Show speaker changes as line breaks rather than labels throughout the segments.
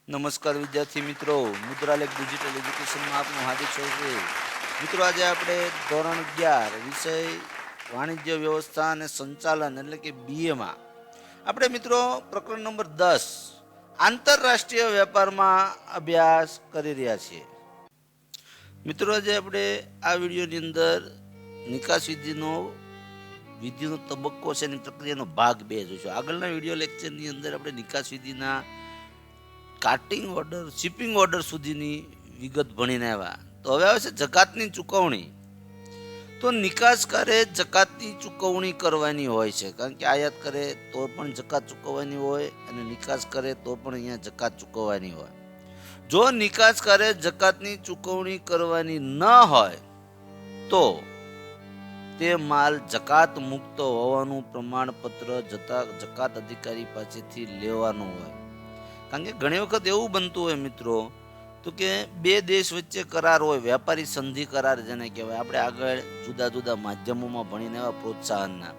નમસ્કાર વિદ્યાર્થી મિત્રો, મુદ્રાલેખ ડિજિટલ એજ્યુકેશનમાં આપનું હાર્દિક સ્વાગત છે. મિત્રો, આજે આપણે ધોરણ 11 વિષય વાણિજ્ય વ્યવસ્થા અને સંચાલન એટલે કે બીએમાં આપણે મિત્રો પ્રકરણ નંબર 10 આંતરરાષ્ટ્રીય વેપારમાં અભ્યાસ કરી રહ્યા છીએ. મિત્રો, આજે આપણે આ વિડીયોની અંદર નિકાસ વિધિનો તબક્કો છે અને પ્રક્રિયાનો ભાગ 2 જોઈશું. આગળના વિડીયો લેક્ચરની અંદર આપણે નિકાસ વિધિના કાર્ટિંગ ઓર્ડર, શિપિંગ ઓર્ડર સુધીની વિગત ભણીને આવ્યા. તો હવે આવે છે જકાતની ચૂકવણી. તો નિકાસકારે જકાતની ચૂકવણી કરવાની હોય છે, કારણ કે આયાત કરે તો પણ જકાત ચૂકવવાની હોય અને નિકાસ કરે તો પણ અહીંયા જકાત ચૂકવવાની હોય. જો નિકાસકારે જકાતની ચૂકવણી કરવાની ન હોય તો તે માલ જકાત મુક્ત હોવાનું પ્રમાણપત્ર જકાત અધિકારી પાસેથી લેવાનું હોય. કારણ કે ઘણી વખત એવું બનતું હોય મિત્રો, તો કે બે દેશ વચ્ચે કરાર હોય, વેપારી સંધિ કરાર જેને કહેવાય. આપણે આગળ જુદા જુદા માધ્યમોમાં ભણીને એવા પ્રોત્સાહનના,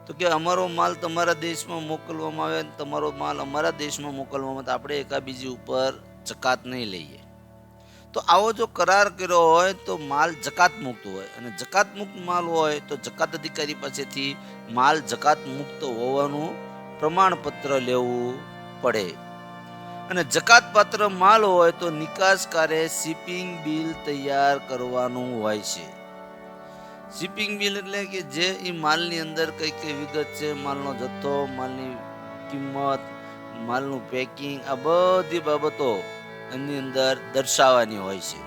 તો કે અમારો માલ તમારા દેશમાં મોકલવામાં આવે, તમારો માલ અમારા દેશમાં મોકલવામાં આવે, તો આપણે એકાબીજી ઉપર જકાત નહીં લઈએ. તો આવો જો કરાર કર્યો હોય તો માલ જકાત મુક્ત હોય, અને જકાત મુક્ત માલ હોય તો જકાત અધિકારી પાસેથી માલ જકાત મુક્ત હોવાનું પ્રમાણપત્ર લેવું પડે. અને જકાત પાત્ર માલ હોય તો નિકાસકારે શિપિંગ બિલ તૈયાર કરવાનું હોય છે. શિપિંગ બિલ એટલે કે જે એ માલની અંદર કઈ કઈ વિગત છે, માલનો જથ્થો, માલની કિંમત, માલનું પેકિંગ, આ બધી બાબતો એની અંદર દર્શાવવાની હોય છે.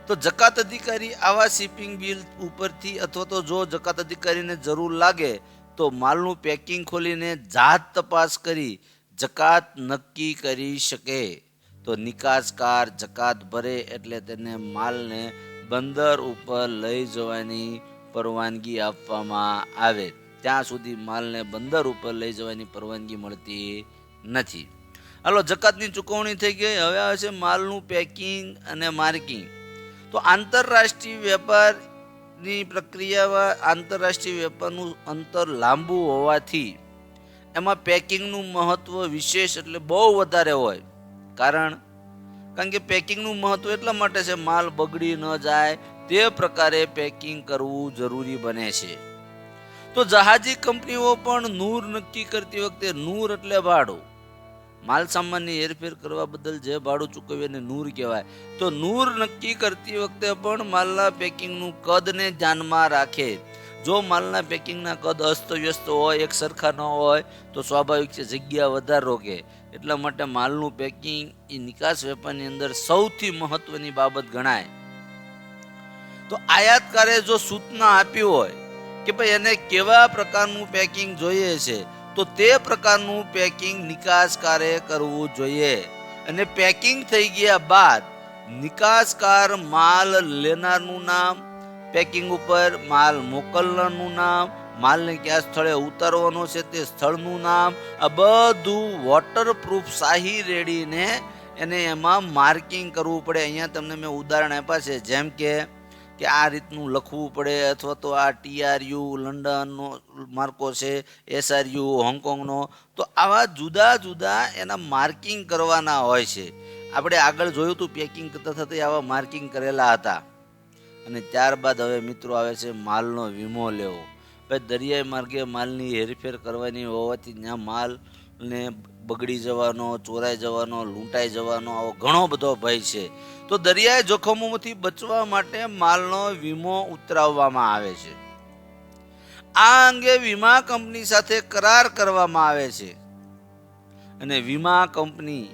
તો જકાત અધિકારી આવા શિપિંગ બિલ ઉપરથી અથવા તો જો જકાત અધિકારીને જરૂર લાગે તો માલનું પેકિંગ ખોલીને જાત તપાસ કરી જકાત નક્કી કરી શકે. તો નિકાસકાર જકાત ભરે એટલે તેને માલને બંદર ઉપર લઈ જવાની પરવાનગી આપવામાં આવે. ત્યાં સુધી માલને બંદર ઉપર લઈ જવાની પરવાનગી મળતી નથી. હાલો, જકાતની ચૂકવણી થઈ ગઈ. હવે આવે છે માલનું પેકિંગ અને માર્કિંગ. તો આંતરરાષ્ટ્રીય વેપારની પ્રક્રિયામાં આંતરરાષ્ટ્રીય વેપારનું અંતર લાંબુ હોવાથી એમાં પેકિંગનું મહત્વ વિશેષ એટલે બહુ વધારે હોય. કારણ કે પેકિંગનું મહત્વ એટલા માટે છે, માલ બગડી ન જાય તે પ્રકારે પેકિંગ કરવું જરૂરી બને છે. તો જહાજી કંપનીઓ પણ નૂર નક્કી કરતી વખતે, નૂર એટલે ભાડું, માલ સામાનની હેરફેર કરવા બદલ જે ભાડું ચૂકવે એને નૂર કહેવાય. તો નૂર નક્કી કરતી વખતે પણ માલના પેકિંગનું કદને ધ્યાનમાં રાખે. જો માલના પેકિંગના કદ અસ્તવ્યસ્ત હોય, એક સરખા ન હોય, તો સ્વાભાવિક છે જગ્યા વધારે રોકે. એટલા માટે માલનું પેકિંગ એ નિકાસ વેપારની અંદર સૌથી મહત્વની બાબત ગણાય. તો આયાતકારે જો સૂચના આપી હોય કે ભાઈ એને કેવા પ્રકારનું પેકિંગ જોઈએ છે, તો તે પ્રકારનું પેકિંગ નિકાસકારે કરવું જોઈએ. અને પેકિંગ થઈ ગયા બાદ નિકાસકાર માલ લેનારનું નામ, પેકિંગ ઉપર માલ મોકલનારનું નામ, માલને કયા સ્થળે ઉતારવાનો છે તે સ્થળનું નામ, આ બધું વોટરપ્રૂફ શાહી રેડીને એને એમાં માર્કિંગ કરવું પડે. અહીંયા તમને મેં ઉદાહરણ આપ્યા છે, જેમ કે આ રીતનું લખવું પડે, અથવા તો આ TRU લંડનનો માર્કો છે, SRU હોંગકોંગનો. તો આવા જુદા જુદા એના માર્કિંગ કરવાના હોય છે. આપણે આગળ જોયું હતું પેકિંગ કરતા થતા આવા માર્કિંગ કરેલા હતા. અને ત્યારબાદ હવે મિત્રો આવે છે માલનો વીમો લેવો. ભાઈ, દરિયાઈ માર્ગે માલની હેરફેર કરવાની હોવાથી ત્યાં માલને બગડી જવાનો, ચોરાઈ જવાનો, લૂંટાઈ જવાનો આવો ઘણો બધો ભય છે. તો દરિયાઈ જોખમોમાંથી બચવા માટે માલનો વીમો ઉતરાવવામાં આવે છે. આ અંગે વીમા કંપની સાથે કરાર કરવામાં આવે છે અને વીમા કંપની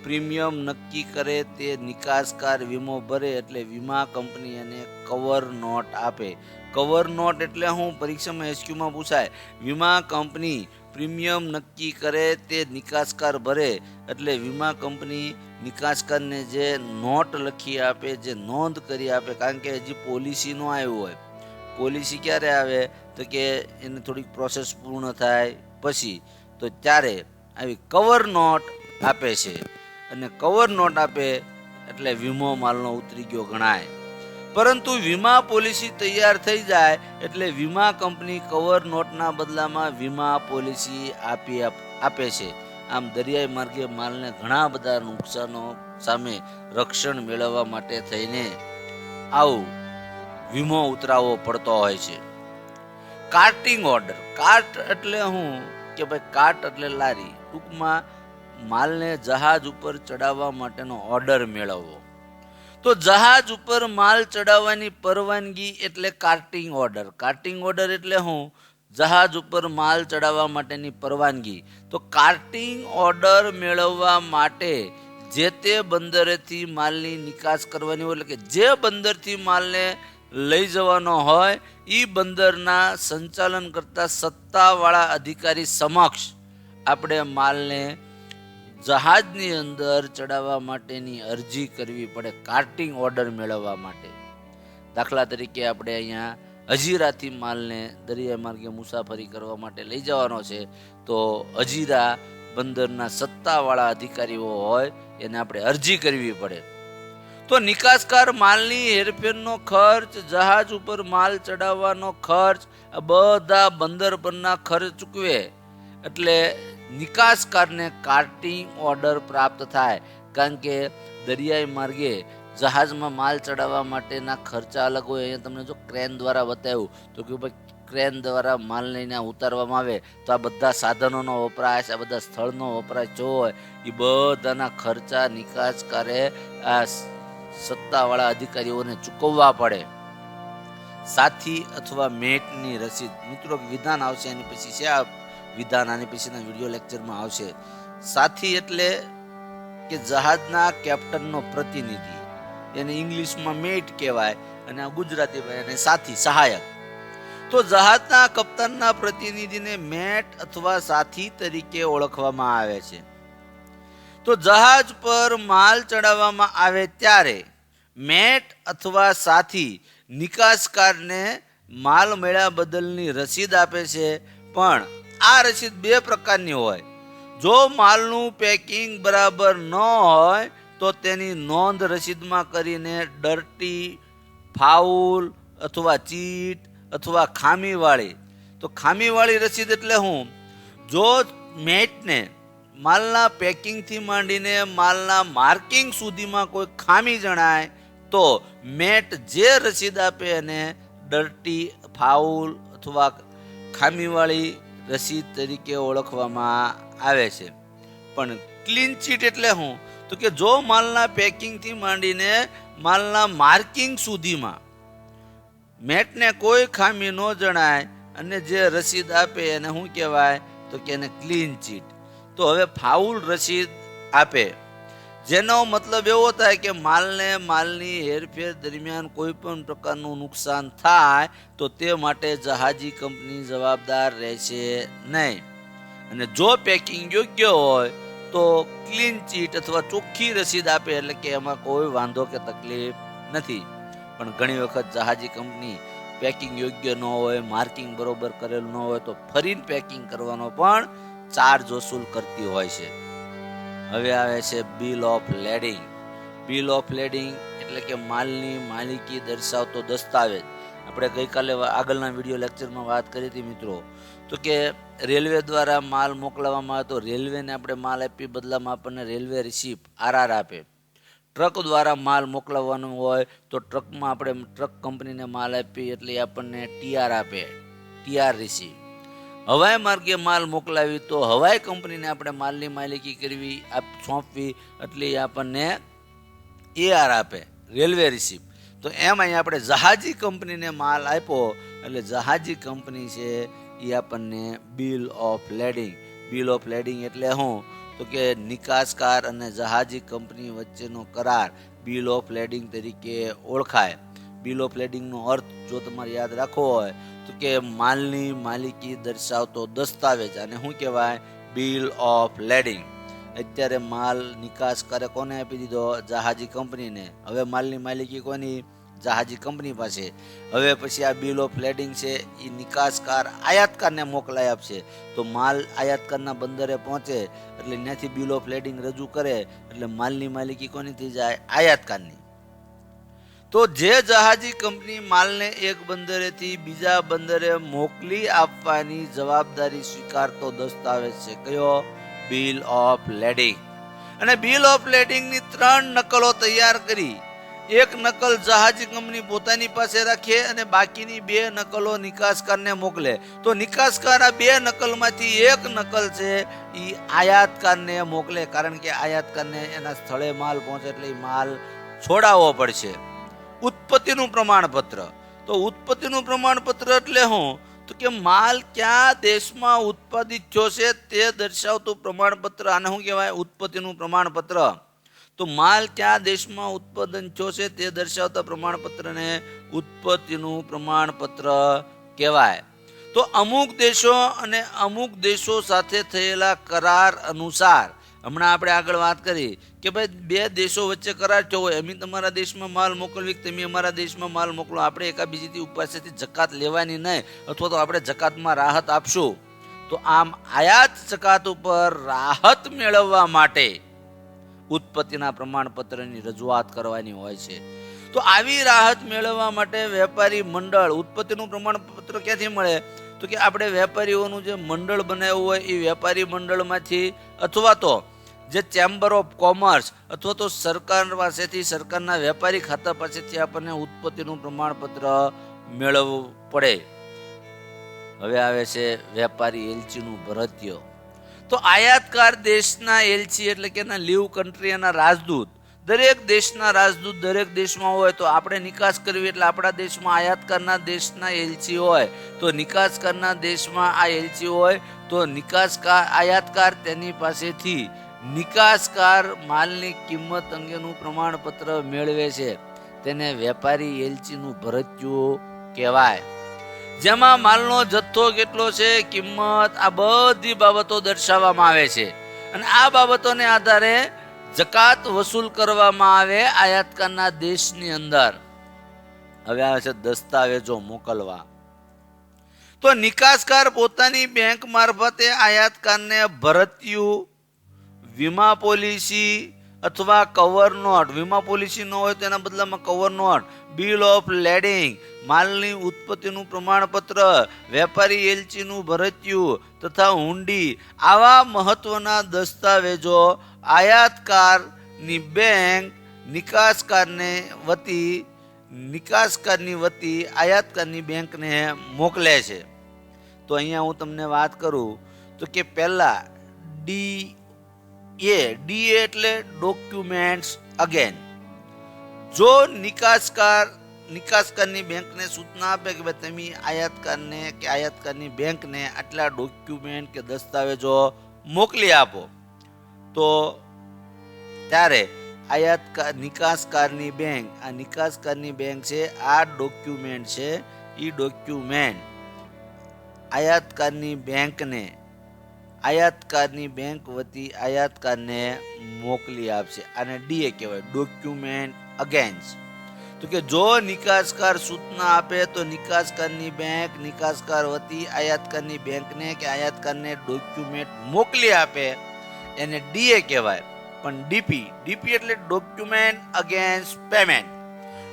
પ્રીમિયમ નક્કી કરે તે નિકાસકાર વીમો ભરે એટલે વીમા કંપની એને કવર નોટ આપે. કવર નોટ એટલે હું પરીક્ષામાં SQમાં પૂછાય. વીમા કંપની પ્રીમિયમ નક્કી કરે તે નિકાસકાર ભરે એટલે વીમા કંપની નિકાસકારને જે નોટ લખી આપે, જે નોંધ કરી આપે. કારણ કે હજી પોલિસી ન આવ્યું હોય. પોલિસી ક્યારે આવે તો કે એને થોડીક પ્રોસેસ પૂર્ણ થાય પછી, તો ત્યારે આવી કવર નોટ આપે છે. અને કવર નોટ આપે એટલે વીમો માલનો ઉતરી ગયો ગણાય. પરંતુ વીમા પોલિસી તૈયાર થઈ જાય એટલે વીમા કંપની કવર નોટના બદલામાં વીમા પોલિસી આપે છે. આમ દરિયાઈ માર્ગે માલને ઘણા બધા નુકસાનો સામે રક્ષણ મેળવવા માટે થઈને આવું વીમો ઉતરાવવો પડતો હોય છે. કાર્ટિંગ ઓર્ડર. કાર્ટ એટલે હું કે ભાઈ કાર્ટ એટલે લારી. ટૂંકમાં માલને જહાજ ઉપર ચડાવવા માટેનો ઓર્ડર મેળવવો. તો જહાજ ઉપર માલ ચડાવવાની પરવાનગી એટલે કાર્ટિંગ ઓર્ડર. કાર્ટિંગ ઓર્ડર એટલે હું જહાજ ઉપર માલ ચડાવવા માટેની પરવાનગી. તો કાર્ટિંગ ઓર્ડર મેળવવા માટે જે તે બંદરેથી માલની નિકાસ કરવાની હોય, એટલે કે જે બંદરથી માલને લઈ જવાનો હોય એ બંદરના સંચાલન કરતા સત્તાવાળા અધિકારી સમક્ષ આપણે માલને જહાજની અંદર ચડાવવા માટેની અરજી કરવી પડે કાર્ટિંગ ઓર્ડર મેળવવા માટે. દાખલા તરીકે આપણે અહીંયા હજીરાથી માલને દરિયા માર્ગે મુસાફરી કરવા માટે લઈ જવાનો છે, તો હજીરા બંદરના સત્તાવાળા અધિકારીઓ હોય એને આપણે અરજી કરવી પડે. તો નિકાસકાર માલની હેરફેરનો ખર્ચ, જહાજ ઉપર માલ ચડાવવાનો ખર્ચ, આ બધા બંદર પરના ખર્ચ ચૂકવે એટલે નિકાસકારને કાર્ટિંગ ઓર્ડર પ્રાપ્ત થાય. કારણ કે દરિયાઈ માર્ગે જહાજમાં માલ ચડાવવા માટેના ખર્ચા અલગ હોય. અહીંયા તમને જો ક્રેન દ્વારા બતાવ્યું તો કે ભાઈ ક્રેન દ્વારા માલ લઈને ઉતારવામાં આવે તો આ બધા સાધનોનો વપરાશ, આ બધા સ્થળનો વપરાશ જો હોય એ બધાના ખર્ચા નિકાસકારે આ સત્તાવાળા અધિકારીઓને ચૂકવવા પડે. સાથી અથવા મેટની રસીદ. મિત્રો વિધાન આવશે એની પછી છે આ વિધાન, આની પછીના વિડીયો લેક્ચરમાં આવશે. સાથી એટલે કે જહાજના કેપ્ટનનો પ્રતિનિધિ, એને ઇંગ્લિશમાં મેટ કહેવાય અને આ ગુજરાતીમાં એને સાથી, સહાયક. તો જહાજના કપ્તાનના પ્રતિનિધિને મેટ અથવા સાથી તરીકે ઓળખવામાં આવે છે. તો જહાજ પર માલ ચડાવવામાં આવે ત્યારે મેટ અથવા સાથી નિકાસકારને માલ મળ્યા બદલની રસીદ આપે છે. પણ આ રસીદ બે પ્રકારની હોય. જો માલનું પેકિંગ બરાબર ન હોય તો તેની નોંધ રસીદમાં કરીને ડર્ટી, ફાઉલ અથવા ચીટ અથવા ખામીવાળી. તો ખામીવાળી રસીદ એટલે હું, જો મેટને માલના પેકિંગથી માંડીને માલના માર્કિંગ સુધીમાં કોઈ ખામી જણાય તો મેટ જે રસીદ આપે એને ડર્ટી, ફાઉલ અથવા ખામીવાળી રસીદ તરીકે ઓળખવામાં આવે છે. પણ ક્લીન ચીટ એટલે હું, તો કે જો માલના પેકિંગથી માંડીને માલના માર્કિંગ સુધીમાં મેટને કોઈ ખામી ન જણાય અને જે રસીદ આપે એને શું કહેવાય તો કે એને ક્લીન ચીટ. તો હવે ફાઉલ રસીદ આપે જેનો મતલબ એવો થાય કે માલની હેરફેર દરમિયાન કોઈ પણ પ્રકારનું નુકસાન થાય તો તે માટે જહાજી કંપની જવાબદાર રહેશે નહીં. અને જો પેકિંગ યોગ્ય હોય તો ક્લીન ચીટ અથવા ચોખ્ખી રસીદ આપે એટલે કે એમાં કોઈ વાંધો કે તકલીફ નથી. પણ ઘણી વખત જહાજી કંપની પેકિંગ યોગ્ય ન હોય, માર્કિંગ બરોબર કરેલું ન હોય તો ફરીને પેકિંગ કરવાનો પણ ચાર્જ વસૂલ કરતી હોય છે. હવે આવે છે બિલ ઓફ લેડિંગ. બિલ ઓફ લેડિંગ એટલે કે માલની માલિકી દર્શાવતો દસ્તાવેજ. આપણે ગઈકાલે આગળના વિડીયો લેક્ચરમાં વાત કરી હતી મિત્રો, તો કે રેલવે દ્વારા માલ મોકલવામાં આવે તો રેલવેને આપણે માલ આપી બદલામાં આપણને રેલવે રિસિપ્ટ RR આપે. ટ્રક દ્વારા માલ મોકલાવવાનું હોય તો ટ્રકમાં આપણે ટ્રક કંપનીને માલ આપી એટલે આપણને TR આપે, TR રિસિપ્ટ. હવાઈ માર્ગે માલ મોકલાવી તો હવાઈ કંપનીને આપણે માલની માલિકી કરવી, સોંપવી એટલે આપણને AR આપે, રેલવે રિસિપ્ટ. તો એમ અહીંયા આપણે જહાજી કંપનીને માલ આપ્યો એટલે જહાજી કંપની છે એ આપણને બિલ ઓફ લેડિંગ. બિલ ઓફ લેડિંગ એટલે શું તો કે નિકાસકાર અને જહાજી કંપની વચ્ચેનો કરાર બિલ ઓફ લેડિંગ તરીકે ઓળખાય. બિલ ઓફ લેડિંગનો અર્થ જો તમારે યાદ રાખવો હોય તો કે માલની માલિકી દર્શાવતો દસ્તાવેજ, અને શું કહેવાય બિલ ઓફ લેડિંગ. અત્યારે માલ નિકાસકારે કોને આપી દીધો? જહાજી કંપનીને. હવે માલની માલિકી કોની? જહાજી કંપની પાસે. હવે પછી આ બિલ ઓફ લેડિંગ છે એ નિકાસકાર આયાતકારને મોકલાઈ આપશે. તો માલ આયાતકારના બંદરે પહોંચે એટલે ત્યાંથી બિલ ઓફ લેડિંગ રજૂ કરે એટલે માલની માલિકી કોની થઈ જાય? આયાતકારની. તો જે જહાજી કંપની માલને એક બંદરેથી બીજા બંદરે મોકલી આપવાની જવાબદારી સ્વીકારતો દસ્તાવેજ છે કયો? Bill of lading. અને બિલ ઓફ લેડિંગની 3 નકલો તૈયાર કરી એક નકલ જહાજી કંપની પોતાની પાસે રાખે અને બાકીની 2 નકલો નિકાસકારને મોકલે. તો નિકાસકાર આ 2 નકલમાંથી એક નકલ છે એ આયાતકારને મોકલે, કારણ કે આયાતકારને એના સ્થળે માલ પહોંચે એટલે માલ છોડાવવો પડશે. ઉત્પત્તિનું પ્રમાણપત્ર. તો ઉત્પત્તિનું પ્રમાણપત્ર એટલે શું? તો કે માલ ક્યાં દેશમાં ઉત્પાદિત થયો છે તે દર્શાવતું પ્રમાણપત્ર. આને શું કહેવાય? ઉત્પત્તિનું પ્રમાણપત્ર. તો માલ ક્યાં દેશમાં ઉત્પાદન થયો છે તે દર્શાવતા પ્રમાણપત્રને ઉત્પત્તિનું પ્રમાણપત્ર કહેવાય. તો અમુક દેશો અને અમુક દેશો સાથે થયેલા કરાર અનુસાર, હમણાં આપણે આગળ વાત કરી કે ભાઈ 2 દેશો વચ્ચે કરાર થયો હોય, અમે તમારા દેશમાં માલ મોકલવી, તમે અમારા દેશમાં માલ મોકલો, આપણે એકાબીજીથી પાસેથી જકાત લેવાની નહીં, અથવા તો આપણે જકાતમાં રાહત આપશું. તો આમ આયાત જકાત ઉપર રાહત મેળવવા માટે ઉત્પત્તિના પ્રમાણપત્રની રજૂઆત કરવાની હોય છે. તો આવી રાહત મેળવવા માટે વેપારી મંડળ, ઉત્પત્તિનું પ્રમાણપત્ર ક્યાંથી મળે? તો કે આપણે વેપારીઓનું જે મંડળ બનાવ્યું હોય એ વેપારી મંડળમાંથી, અથવા તો જે ચેમ્બર ઓફ કોમર્સ, અથવા તો સરકાર પાસેથી, સરકારના વેપારી ખાતા પાસેથી આપણને ઉત્પત્તિનું પ્રમાણપત્ર મેળવવું પડે. હવે આવે છે વેપારી એલચીનું ભરતીય. તો આયાતકાર દેશના એલચી એટલે કે એના લીવ કન્ટ્રી, એના રાજદૂત, દરેક દેશના રાજદૂત દરેક દેશમાં હોય. તો આપણે નિકાસ કરવી એટલે આપણા દેશમાં આયાતકારના દેશના એલચી હોય, તો નિકાસકારના દેશમાં આ એલચી હોય. તો નિકાસકાર, આયાતકાર તેની પાસેથી નિકાસકાર માલની કિંમત અંગેનું પ્રમાણપત્ર મેળવે છે. તેને વેપારી એલચીનું ભરતીયું કહેવાય. જેમાં માલનો જથ્થો કેટલો છે, કિંમત, આ બધી બાબતો દર્શાવવામાં આવે છે. અને આ બાબતોને આધારે જકાત વસૂલ કરવામાં આવે આયાતકારના દેશની અંદર. હવે આવે છે દસ્તાવેજો મોકલવા. તો નિકાસકાર પોતાની બેંક મારફતે આયાતકારને ભરતીયું, વીમા પોલિસી અથવા કવર નોટ, વીમા પોલિસી ન હોય તો એના બદલામાં કવર નોટ, બિલ ઓફ લેડિંગ, માલની ઉત્પત્તિનું પ્રમાણપત્ર, વેપારી એલચીનું ભરતીયું તથા હુંડી, આવા મહત્વના દસ્તાવેજો આયાતકારની બેંક નિકાસકારની વતી આયાતકારની બેંકને મોકલે છે. તો અહીંયા હું તમને વાત કરું તો કે પહેલા ડી એટલે ડોક્યુમેન્ટ્સ અગેન. જો નિકાસકારની બેંકને સૂચના આપે કે ભાઈ તમે આયાતકારને કે આયાતકારની બેંકને આટલા ડોક્યુમેન્ટ કે દસ્તાવેજો મોકલી આપો, તો ત્યારે નિકાસકારની બેંક, આ નિકાસકારની બેંક છે, આ ડોક્યુમેન્ટ છે, એ ડોક્યુમેન્ટ આયાતકારની બેંક વતી આયાતકારને મોકલી આપશે. આને ડીએ કહેવાય, ડોક્યુમેન્ટ અગેન્સ્ટ. તો કે જો નિકાસકાર સૂચના આપે તો નિકાસકારની બેંક નિકાસકાર વતી આયાતકારની બેંકને કે આયાતકારને ડોક્યુમેન્ટ મોકલી આપે, એને ડીએ કહેવાય. પણ ડીપી એટલે document against payment.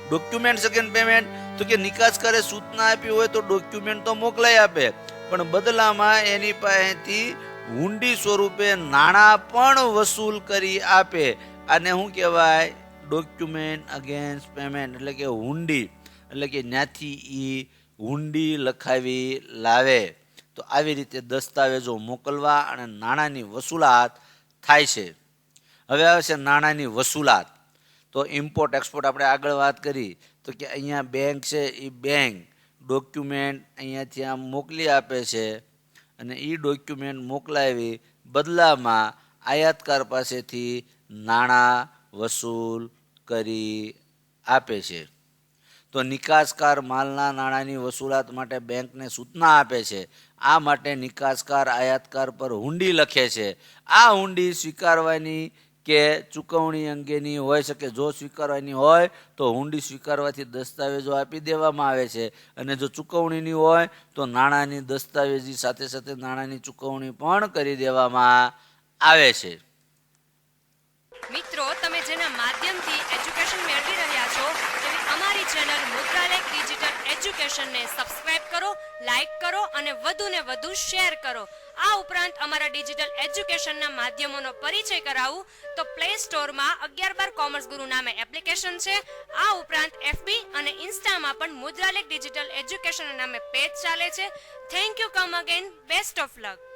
Document against payment તો કે નિકાસકારે સૂચના આપી હોય તો ડોક્યુમેન્ટ તો મોકલાઈ આપે, પણ બદલામાં એની પાસેથી હુંડી સ્વરૂપે નાણાં પણ વસૂલ કરી આપે. આને શું કહેવાય? Document against payment. એટલે કે હુંડી, એટલે કે ત્યાંથી એ હુંડી લખાવી લાવે. તો આવી રીતે દસ્તાવેજો મોકલવા અને નાણાંની વસૂલાત થાય છે. હવે આવે છે નાણાંની વસૂલાત. તો ઇમ્પોર્ટ એક્સપોર્ટ આપણે આગળ વાત કરી તો કે અહીંયા બેંક છે, એ બેંક ડોક્યુમેન્ટ અહીંયાથી આમ મોકલી આપે છે અને એ ડોક્યુમેન્ટ મોકલાવી બદલામાં આયાતકાર પાસેથી નાણાં વસૂલ કરી આપે છે. તો નિકાસકાર માલના નાણાંની વસૂલાત માટે બેંકને સૂચના આપે છે. આ માટે નિકાસકાર આયાતકાર પર હુંડી લખે છે. આ હુંડી સ્વીકારવાની કે ચૂકવણી અંગેની હોઈ શકે. જો સ્વીકારવાની હોય તો હુંડી સ્વીકારવાથી દસ્તાવેજો આપી દેવામાં આવે છે, અને જો ચૂકવણીની હોય તો નાણાંની દસ્તાવેજી સાથે સાથે નાણાંની ચૂકવણી પણ કરી દેવામાં આવે છે.
મિત્રો, તમે જેના માધ્યમથી એજ્યુકેશન મેળવી રહ્યા છો તેવી અમારી ચેનલ મુદ્રાલેખ ડિજિટલ એજ્યુકેશનને સબસ્ક્રાઇબ કરો, લાઇક કરો અને વધુને વધુ શેર કરો. આ ઉપરાંત અમારા ડિજિટલ એજ્યુકેશનના માધ્યમોનો પરિચય કરાવું તો પ્લે સ્ટોરમાં 11/12 કોમર્સ ગુરુ નામે એપ્લિકેશન છે. આ ઉપરાંત FB અને ઇન્સ્ટામાં પણ મુદ્રાલેખ ડિજિટલ એજ્યુકેશન નામે પેજ ચાલે છે. Thank you. Come again. Best of luck.